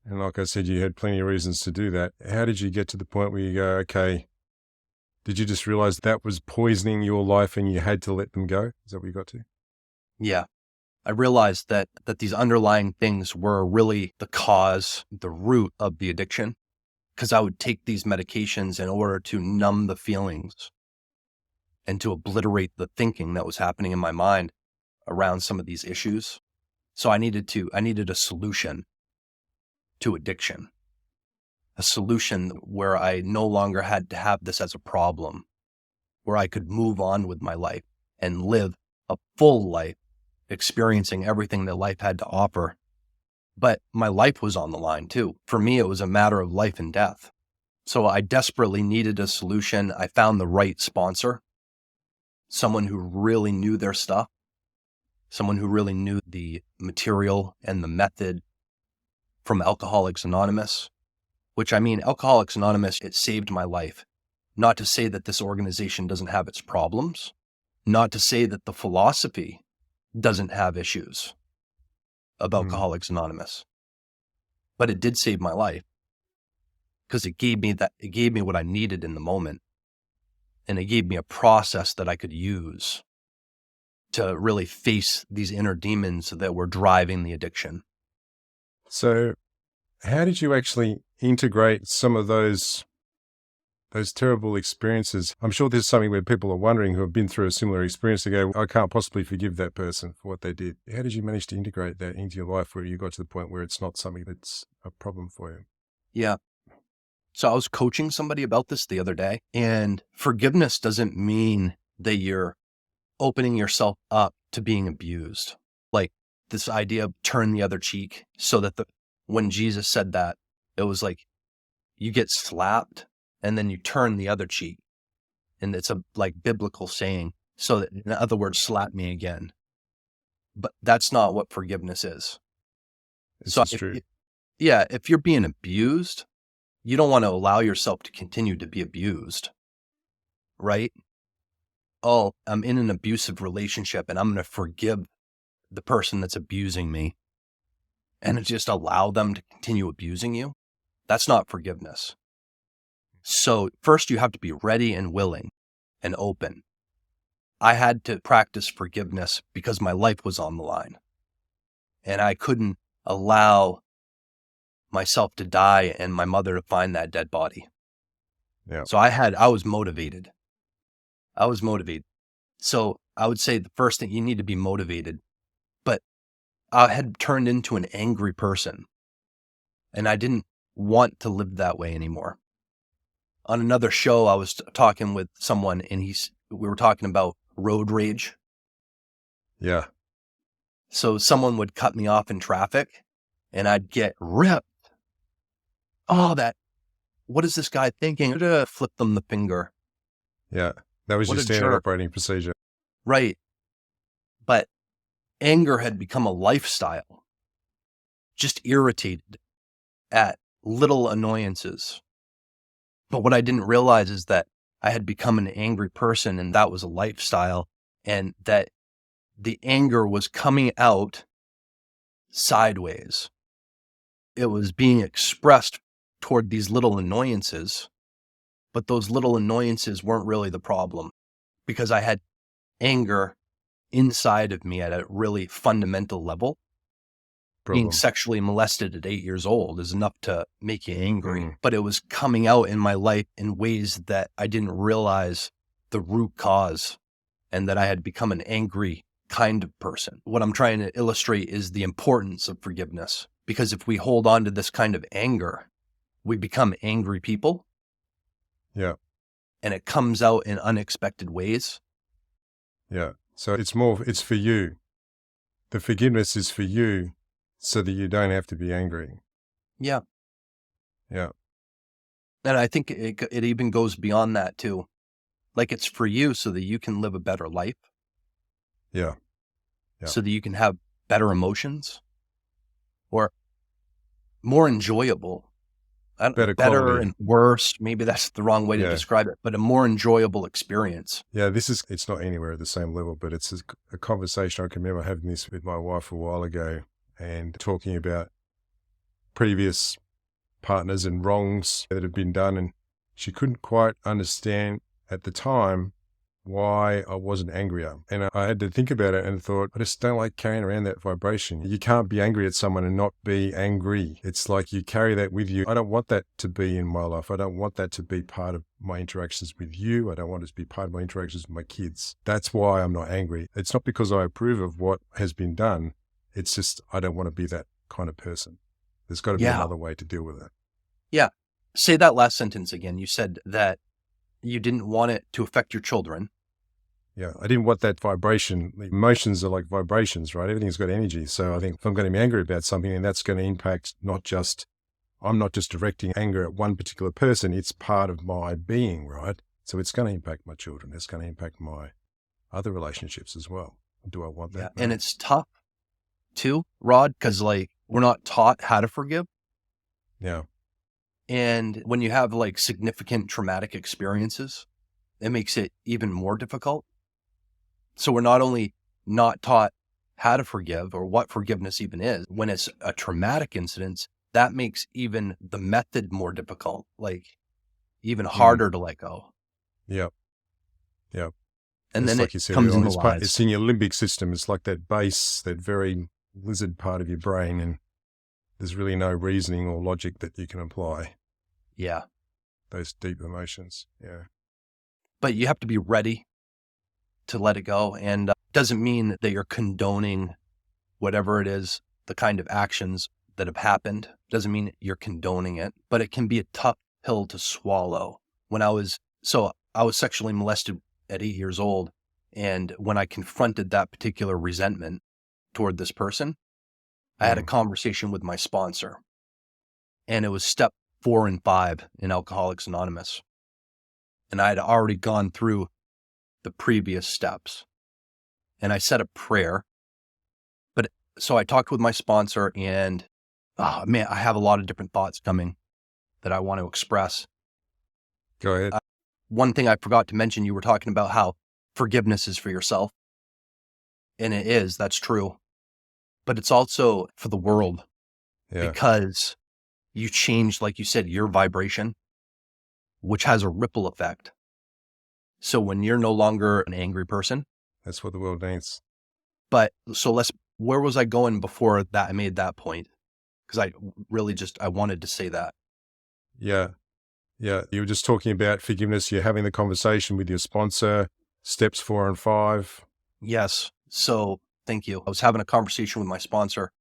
Speaker 2: And like I said, you had plenty of reasons to do that. How did you get to the point where you go, okay, did you just realize that was poisoning your life and you had to let them go? Is that what you got to?
Speaker 1: Yeah. I realized that these underlying things were really the cause, the root of the addiction. because I would take these medications in order to numb the feelings and to obliterate the thinking that was happening in my mind around some of these issues. So I needed a solution to addiction, a solution where I no longer had to have this as a problem, where I could move on with my life and live a full life, experiencing everything that life had to offer. But my life was on the line too. For me, it was a matter of life and death. So I desperately needed a solution. I found the right sponsor, someone who really knew their stuff, someone who really knew the material and the method from Alcoholics Anonymous, which, I mean, Alcoholics Anonymous, it saved my life. Not to say that this organization doesn't have its problems, not to say that the philosophy doesn't have issues of Alcoholics Anonymous, but it did save my life because it gave me what I needed in the moment. And it gave me a process that I could use to really face these inner demons that were driving the addiction.
Speaker 2: So how did you actually integrate some of those terrible experiences? I'm sure there's something where people are wondering who have been through a similar experience to go, I can't possibly forgive that person for what they did. How did you manage to integrate that into your life where you got to the point where it's not something that's a problem for you?
Speaker 1: Yeah. So I was coaching somebody about this the other day, and forgiveness doesn't mean that you're opening yourself up to being abused. Like this idea of turn the other cheek, so that when Jesus said that, it was like you get slapped and then you turn the other cheek. And it's a like biblical saying. So that, in other words, slap me again. But that's not what forgiveness is.
Speaker 2: This is true.
Speaker 1: If you're being abused, you don't want to allow yourself to continue to be abused, right? Oh, I'm in an abusive relationship and I'm going to forgive the person that's abusing me and just allow them to continue abusing you. That's not forgiveness. So first you have to be ready and willing and open. I had to practice forgiveness because my life was on the line and I couldn't allow myself to die and my mother to find that dead body.
Speaker 2: Yeah.
Speaker 1: So I was motivated. So I would say the first thing, you need to be motivated, but I had turned into an angry person and I didn't want to live that way anymore. On another show, I was talking with someone and we were talking about road rage.
Speaker 2: Yeah.
Speaker 1: So someone would cut me off in traffic and I'd get ripped. Oh, what is this guy thinking? Flip them the finger.
Speaker 2: Yeah. That was
Speaker 1: What
Speaker 2: your
Speaker 1: a
Speaker 2: standard
Speaker 1: jerk.
Speaker 2: operating procedure.
Speaker 1: Right. But anger had become a lifestyle, just irritated at little annoyances. But what I didn't realize is that I had become an angry person and that was a lifestyle, and that the anger was coming out sideways. It was being expressed toward these little annoyances, but those little annoyances weren't really the problem because I had anger inside of me at a really fundamental level. Being sexually molested at 8 years old is enough to make you angry, but it was coming out in my life in ways that I didn't realize the root cause, and that I had become an angry kind of person. What I'm trying to illustrate is the importance of forgiveness, because if we hold on to this kind of anger, we become angry people.
Speaker 2: Yeah.
Speaker 1: And it comes out in unexpected ways.
Speaker 2: Yeah. So it's for you. The forgiveness is for you so that you don't have to be angry.
Speaker 1: Yeah.
Speaker 2: Yeah.
Speaker 1: And I think it even goes beyond that too. Like it's for you so that you can live a better life.
Speaker 2: Yeah. Yeah.
Speaker 1: So that you can have better emotions or more enjoyable. Better and worse. Maybe that's the wrong way to describe it, but a more enjoyable experience.
Speaker 2: Yeah, it's not anywhere at the same level, but it's a conversation I can remember having this with my wife a while ago and talking about previous partners and wrongs that had been done. And she couldn't quite understand at the time why I wasn't angrier. And I had to think about it and thought, I just don't like carrying around that vibration. You can't be angry at someone and not be angry. It's like you carry that with you. I don't want that to be in my life. I don't want that to be part of my interactions with you. I don't want it to be part of my interactions with my kids. That's why I'm not angry. It's not because I approve of what has been done. It's just I don't want to be that kind of person. There's got to be another way to deal with it.
Speaker 1: Yeah. Say that last sentence again. You said that you didn't want it to affect your children.
Speaker 2: Yeah, I didn't want that vibration. The emotions are like vibrations, right? Everything's got energy. So I think if I'm going to be angry about something, and that's going to impact I'm not just directing anger at one particular person. It's part of my being, right? So it's going to impact my children. It's going to impact my other relationships as well. Do I want that?
Speaker 1: Yeah. And it's tough too, Rod, because like we're not taught how to forgive.
Speaker 2: Yeah.
Speaker 1: And when you have like significant traumatic experiences, it makes it even more difficult. So we're not only not taught how to forgive or what forgiveness even is. When it's a traumatic incident, that makes even the method more difficult, like even harder to let go.
Speaker 2: Yep. Yep.
Speaker 1: And
Speaker 2: it's
Speaker 1: then
Speaker 2: like
Speaker 1: it comes in the
Speaker 2: lies. It's in your limbic system. It's like that base, that very lizard part of your brain. And there's really no reasoning or logic that you can apply.
Speaker 1: Yeah.
Speaker 2: Those deep emotions. Yeah.
Speaker 1: But you have to be ready to let it go. And it doesn't mean that you're condoning whatever it is, the kind of actions that have happened. Doesn't mean you're condoning it, but it can be a tough pill to swallow. I was sexually molested at 8 years old. And when I confronted that particular resentment toward this person, I had a conversation with my sponsor, and it was step 4 and 5 in Alcoholics Anonymous. And I had already gone through the previous steps, and I said a prayer. But so I talked with my sponsor, and I have a lot of different thoughts coming that I want to express.
Speaker 2: Go ahead.
Speaker 1: One thing I forgot to mention, you were talking about how forgiveness is for yourself. And it is, that's true. But it's also for the world.
Speaker 2: Yeah.
Speaker 1: Because you change, like you said, your vibration, which has a ripple effect. So when you're no longer an angry person.
Speaker 2: That's what the world needs.
Speaker 1: But so where was I going before that I made that point? Because I wanted to say that.
Speaker 2: Yeah. Yeah. You were just talking about forgiveness. You're having the conversation with your sponsor, steps 4 and 5.
Speaker 1: Yes. So thank you. I was having a conversation with my sponsor,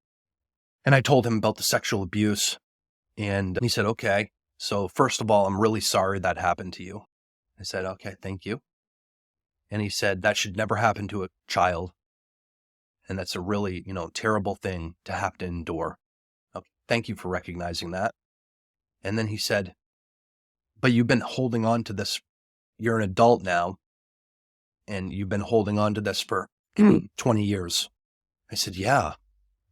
Speaker 1: and I told him about the sexual abuse, and he said, okay. So first of all, I'm really sorry that happened to you. I said, okay, thank you. And he said, that should never happen to a child. And that's a really, terrible thing to have to endure. Okay, thank you for recognizing that. And then he said, but you've been holding on to this. You're an adult now, and you've been holding on to this for 20 years. I said, yeah,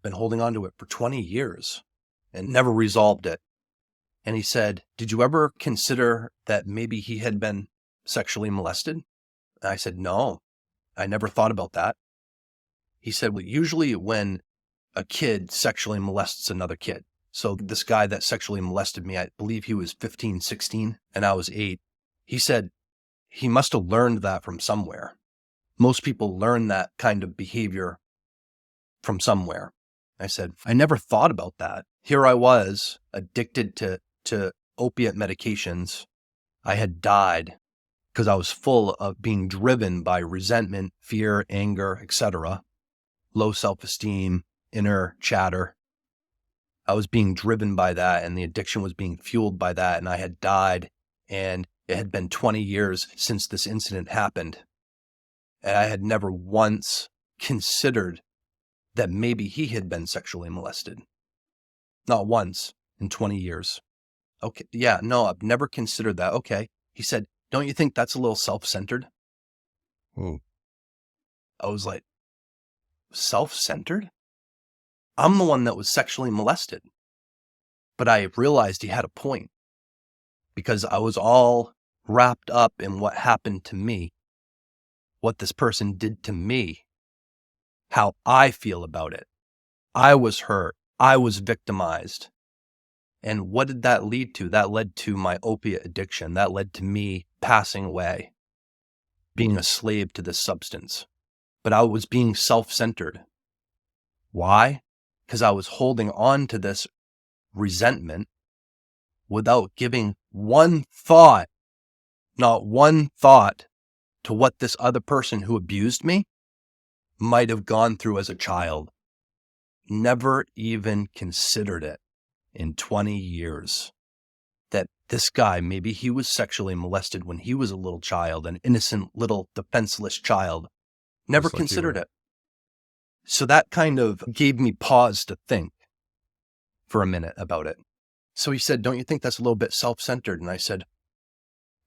Speaker 1: been holding on to it for 20 years and never resolved it. And he said, did you ever consider that maybe he had been sexually molested? And I said, no, I never thought about that. He said, well, usually when a kid sexually molests another kid. So this guy that sexually molested me, I believe he was 15, 16, and I was 8. He said he must have learned that from somewhere. Most people learn that kind of behavior from somewhere. I said, I never thought about that. Here I was, addicted to opiate medications. I had died because I was full of being driven by resentment, fear, anger, etc., low self-esteem, inner chatter. I was being driven by that, and the addiction was being fueled by that, and I had died, and it had been 20 years since this incident happened. And I had never once considered that maybe he had been sexually molested. Not once in 20 years. Okay, yeah, no, I've never considered that. Okay. He said, don't you think that's a little self-centered? I was like, self-centered? I'm the one that was sexually molested. But I realized he had a point, because I was all wrapped up in what happened to me, what this person did to me, how I feel about it. I was hurt. I was victimized. And what did that lead to? That led to my opiate addiction. That led to me passing away being a slave to this substance, but I was being self-centered. Why? Because I was holding on to this resentment without giving one thought, not one thought, to what this other person who abused me might have gone through as a child. Never even considered it in 20 years. That this guy, maybe he was sexually molested when he was a little child, an innocent little defenseless child. Never
Speaker 2: Just like you
Speaker 1: considered
Speaker 2: were.
Speaker 1: it. So that kind of gave me pause to think for a minute about it. So he said, don't you think that's a little bit self-centered? And I said,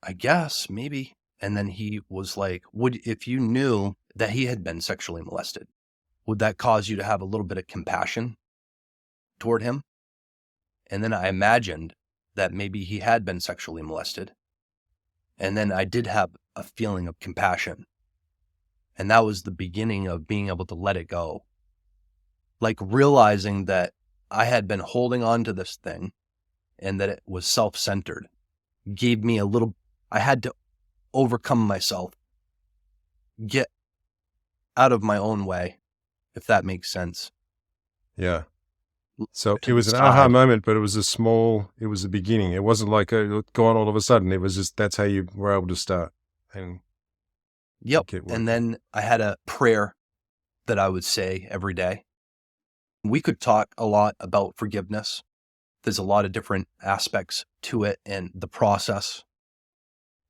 Speaker 1: I guess, maybe. And then he was like, if you knew that he had been sexually molested, would that cause you to have a little bit of compassion toward him? And then I imagined that maybe he had been sexually molested. And then I did have a feeling of compassion. And that was the beginning of being able to let it go. Like realizing that I had been holding on to this thing and that it was self-centered gave me I had to overcome myself, get out of my own way, if that makes sense.
Speaker 2: Yeah. So
Speaker 1: To
Speaker 2: it was
Speaker 1: the
Speaker 2: an aha
Speaker 1: side.
Speaker 2: moment, but it was a beginning. It wasn't like gone all of a sudden. It was just, that's how you were able to start and
Speaker 1: Yep.
Speaker 2: get
Speaker 1: And
Speaker 2: working.
Speaker 1: then I had a prayer that I would say every day. We could talk a lot about forgiveness. There's a lot of different aspects to it and the process.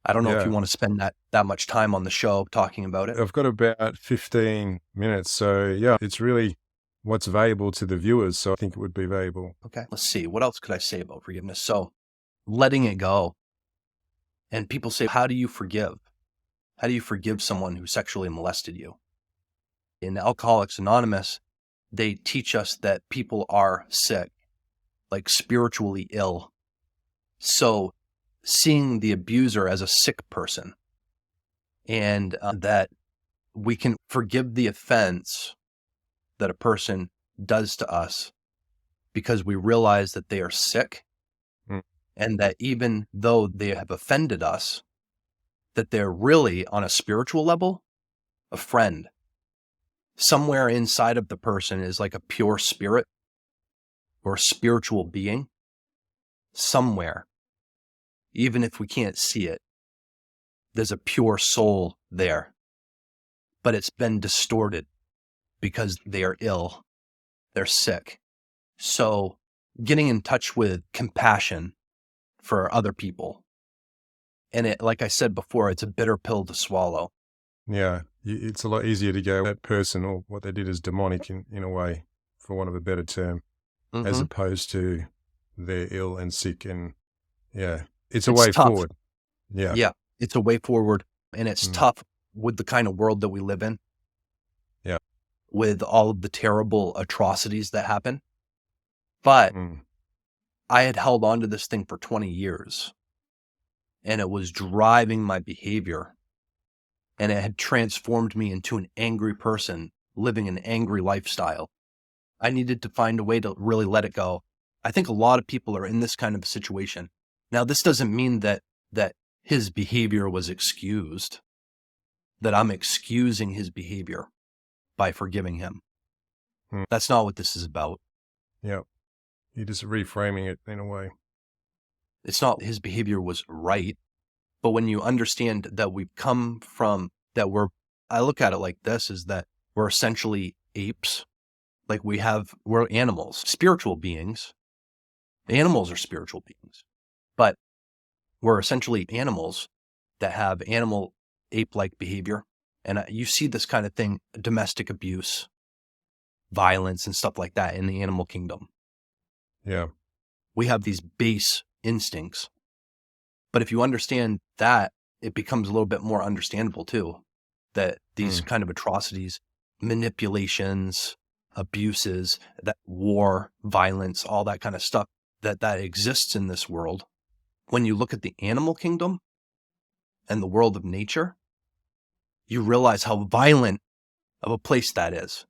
Speaker 1: I don't know if you want to spend that much time on the show talking about it.
Speaker 2: I've got about 15 minutes. So yeah, it's really what's valuable to the viewers. So I think it would be valuable.
Speaker 1: Okay. Let's see. What else could I say about forgiveness? So letting it go. And people say, how do you forgive? How do you forgive someone who sexually molested you? In Alcoholics Anonymous, they teach us that people are sick, like spiritually ill. So seeing the abuser as a sick person and that we can forgive the offense that a person does to us because we realize that they are sick and that even though they have offended us, that they're really on a spiritual level, a friend. Somewhere inside of the person is like a pure spirit or a spiritual being. Somewhere, even if we can't see it, there's a pure soul there, but it's been distorted because they are ill, they're sick. So getting in touch with compassion for other people. And it, like I said before, it's a bitter pill to swallow.
Speaker 2: Yeah. It's a lot easier to go, that person or what they did is demonic in a way, for want of a better term, as opposed to they're ill and sick. And yeah, it's a way
Speaker 1: tough.
Speaker 2: forward. Yeah.
Speaker 1: Yeah. It's a way forward. And it's tough with the kind of world that we live in.
Speaker 2: Yeah.
Speaker 1: With all of the terrible atrocities that happen. But I had held on to this thing for 20 years. And it was driving my behavior. And it had transformed me into an angry person living an angry lifestyle. I needed to find a way to really let it go. I think a lot of people are in this kind of a situation. Now, this doesn't mean that his behavior was excused, that I'm excusing his behavior by forgiving him. That's not what this is about.
Speaker 2: Yeah. You're just reframing it in a way.
Speaker 1: It's not his behavior was right, but when you understand that we've come from, I look at it like this, is that we're essentially apes. Like we're animals, spiritual beings. Animals are spiritual beings, but we're essentially animals that have animal ape-like behavior. And you see this kind of thing, domestic abuse, violence and stuff like that in the animal kingdom.
Speaker 2: Yeah.
Speaker 1: We have these base instincts. But if you understand that, it becomes a little bit more understandable too, that these kind of atrocities, manipulations, abuses, that war, violence, all that kind of stuff that exists in this world. When you look at the animal kingdom and the world of nature, you realize how violent of a place that is.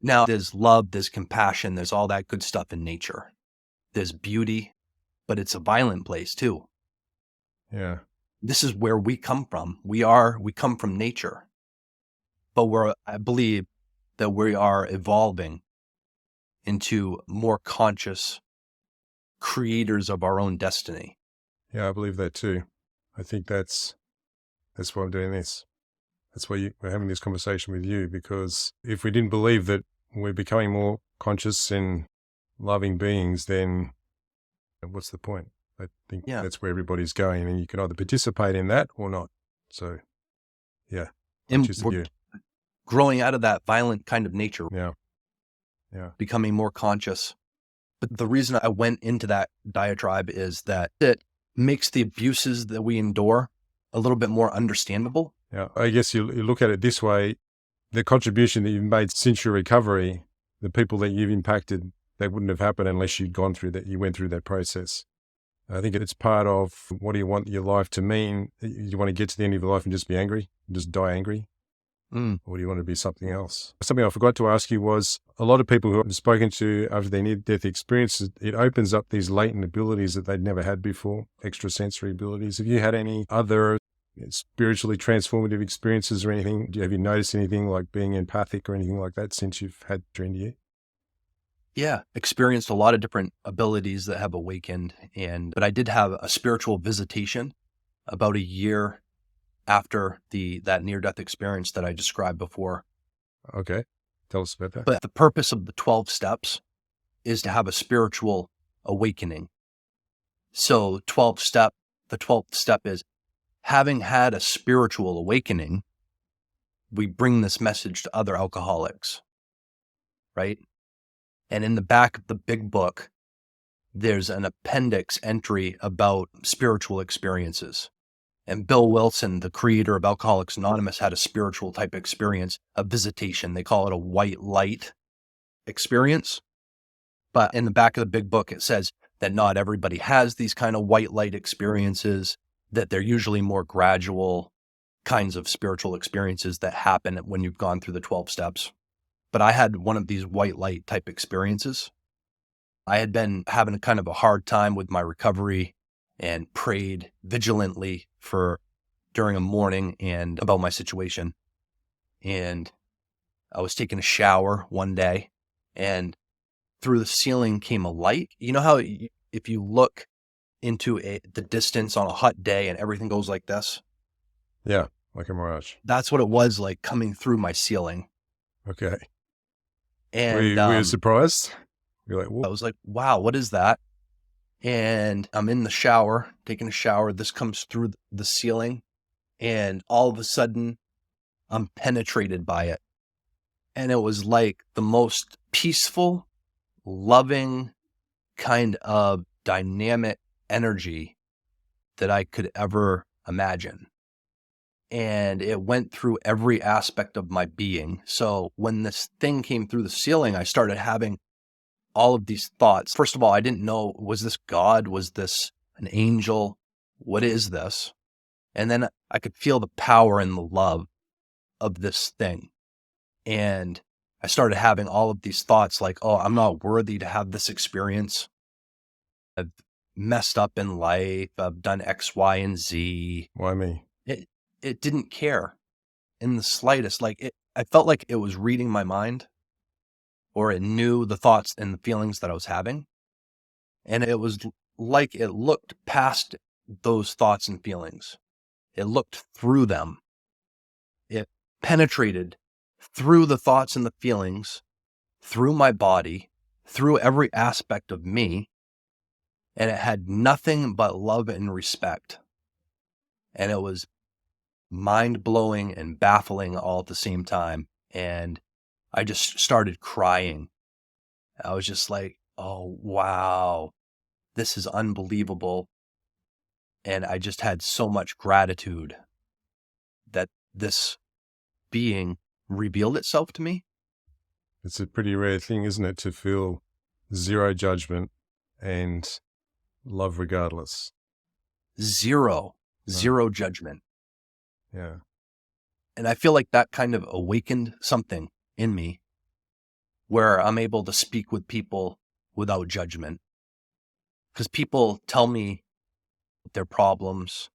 Speaker 1: Now, there's love, there's compassion, there's all that good stuff in nature. There's beauty, but it's a violent place too.
Speaker 2: Yeah.
Speaker 1: this is where we come from. We come from nature, but I believe that we are evolving into more conscious creators of our own destiny.
Speaker 2: Yeah, I believe that too. I think that's why I'm doing this. That's why we're having this conversation with you, because if we didn't believe that we're becoming more conscious and loving beings, then what's the point? I think
Speaker 1: Yeah.
Speaker 2: that's where everybody's going, and you can either participate in that or not. So, yeah, I
Speaker 1: And
Speaker 2: choose the
Speaker 1: we're
Speaker 2: view.
Speaker 1: growing out of that violent kind of nature,
Speaker 2: Yeah.
Speaker 1: becoming more conscious. But the reason I went into that diatribe is that it makes the abuses that we endure a little bit more understandable.
Speaker 2: Yeah. I guess you look at it this way: the contribution that you've made since your recovery, the people that you've impacted, that wouldn't have happened unless you'd gone through that. You went through that process. I think it's part of what do you want your life to mean? You want to get to the end of your life and just be angry, just die angry? Or do you want to be something else? Something I forgot to ask you was, a lot of people who I've spoken to after their near-death experiences, it opens up these latent abilities that they'd never had before, extrasensory abilities. Have you had any other spiritually transformative experiences or anything? Have you noticed anything like being empathic or anything like that since you've had your NDE?
Speaker 1: Yeah, experienced a lot of different abilities that have awakened, but I did have a spiritual visitation about a year after that near-death experience that I described before.
Speaker 2: Okay, tell us about that.
Speaker 1: But the purpose of the 12 steps is to have a spiritual awakening. So the 12th step is, having had a spiritual awakening, we bring this message to other alcoholics, right? And in the back of the big book, there's an appendix entry about spiritual experiences. And Bill Wilson, the creator of Alcoholics Anonymous, had a spiritual type experience, a visitation. They call it a white light experience. But in the back of the big book, it says that not everybody has these kind of white light experiences, that they're usually more gradual kinds of spiritual experiences that happen when you've gone through the 12 steps. But I had one of these white light type experiences. I had been having a kind of a hard time with my recovery and prayed vigilantly during a morning and about my situation. And I was taking a shower one day, and through the ceiling came a light. You know how if you look into the distance on a hot day and everything goes like this?
Speaker 2: Yeah, like a mirage.
Speaker 1: That's what it was like coming through my ceiling.
Speaker 2: Okay.
Speaker 1: And
Speaker 2: were you surprised? You're like,
Speaker 1: I
Speaker 2: whoa.
Speaker 1: was like, wow, what is that? And I'm in the shower, taking a shower. This comes through the ceiling, and all of a sudden I'm penetrated by it. And it was like the most peaceful, loving kind of dynamic energy that I could ever imagine. And it went through every aspect of my being. So when this thing came through the ceiling, I started having all of these thoughts. First of all, I didn't know, was this God? Was this an angel? What is this? And then I could feel the power and the love of this thing. And I started having all of these thoughts like, oh, I'm not worthy to have this experience. I've messed up in life. I've done X, Y, and Z.
Speaker 2: Why me?
Speaker 1: It didn't care in the slightest. I felt like it was reading my mind, or it knew the thoughts and the feelings that I was having. And it was like it looked past those thoughts and feelings. It looked through them. It penetrated through the thoughts and the feelings, through my body, through every aspect of me. And it had nothing but love and respect. And it was mind-blowing and baffling all at the same time. And I just started crying. I was just like, oh, wow, this is unbelievable. And I just had so much gratitude that this being revealed itself to me.
Speaker 2: It's a pretty rare thing, isn't it, to feel zero judgment and love regardless.
Speaker 1: Zero judgment.
Speaker 2: Yeah.
Speaker 1: And I feel like that kind of awakened something in me where I'm able to speak with people without judgment. Because people tell me their problems,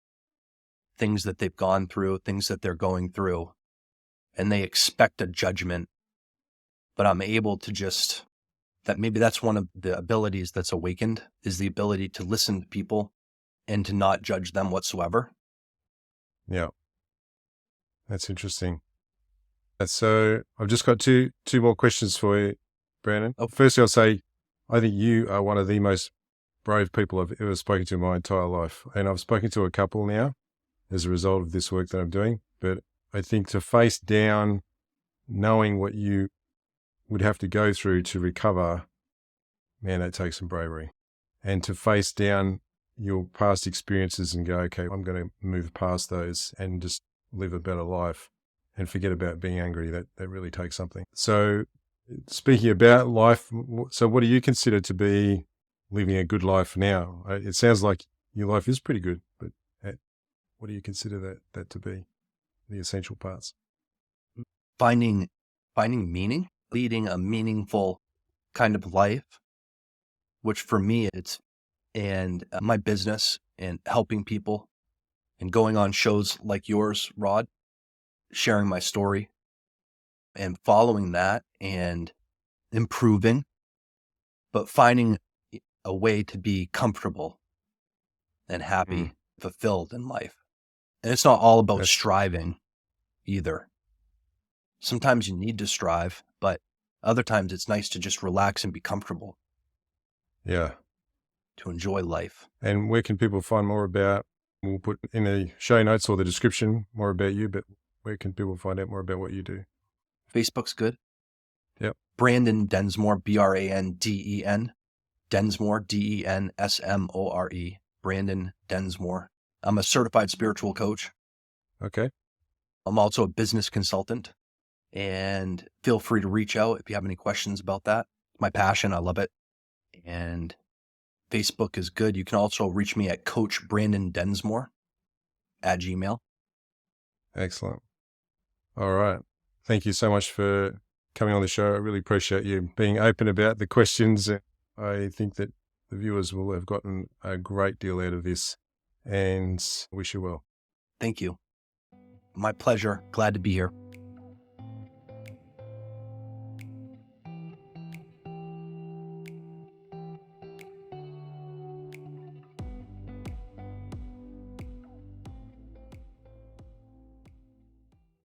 Speaker 1: things that they've gone through, things that they're going through, and they expect a judgment. But I'm able to just, that maybe that's one of the abilities that's awakened, is the ability to listen to people and to not judge them whatsoever.
Speaker 2: Yeah. That's interesting. So I've just got two more questions for you, Branden.
Speaker 1: Oh.
Speaker 2: Firstly, I'll say, I think you are one of the most brave people I've ever spoken to in my entire life. And I've spoken to a couple now as a result of this work that I'm doing. But I think to face down knowing what you would have to go through to recover, man, that takes some bravery. And to face down your past experiences and go, okay, I'm going to move past those and just live a better life and forget about being angry. That really takes something. So speaking about life, so what do you consider to be living a good life now? It sounds like your life is pretty good, but what do you consider that to be, the essential parts?
Speaker 1: Finding meaning, leading a meaningful kind of life, which for me it's, and my business and helping people and going on shows like yours, Rod, sharing my story and following that and improving, but finding a way to be comfortable and happy, fulfilled in life. And it's not all about striving either. Sometimes you need to strive, but other times it's nice to just relax and be comfortable.
Speaker 2: Yeah.
Speaker 1: To enjoy life.
Speaker 2: And where can people find more about, we'll put in the show notes or the description more about you, but where can people find out more about what you do?
Speaker 1: Facebook's good.
Speaker 2: Yep.
Speaker 1: Branden Densmore, Branden, Densmore, Densmore. Branden Densmore. I'm a certified spiritual coach.
Speaker 2: Okay.
Speaker 1: I'm also a business consultant, and feel free to reach out if you have any questions about that. My passion, I love it. And Facebook is good. You can also reach me at Coachbrandendensmore at Gmail.
Speaker 2: Excellent. All right. Thank you so much for coming on the show. I really appreciate you being open about the questions. I think that the viewers will have gotten a great deal out of this, and wish you well.
Speaker 1: Thank you. My pleasure. Glad to be here.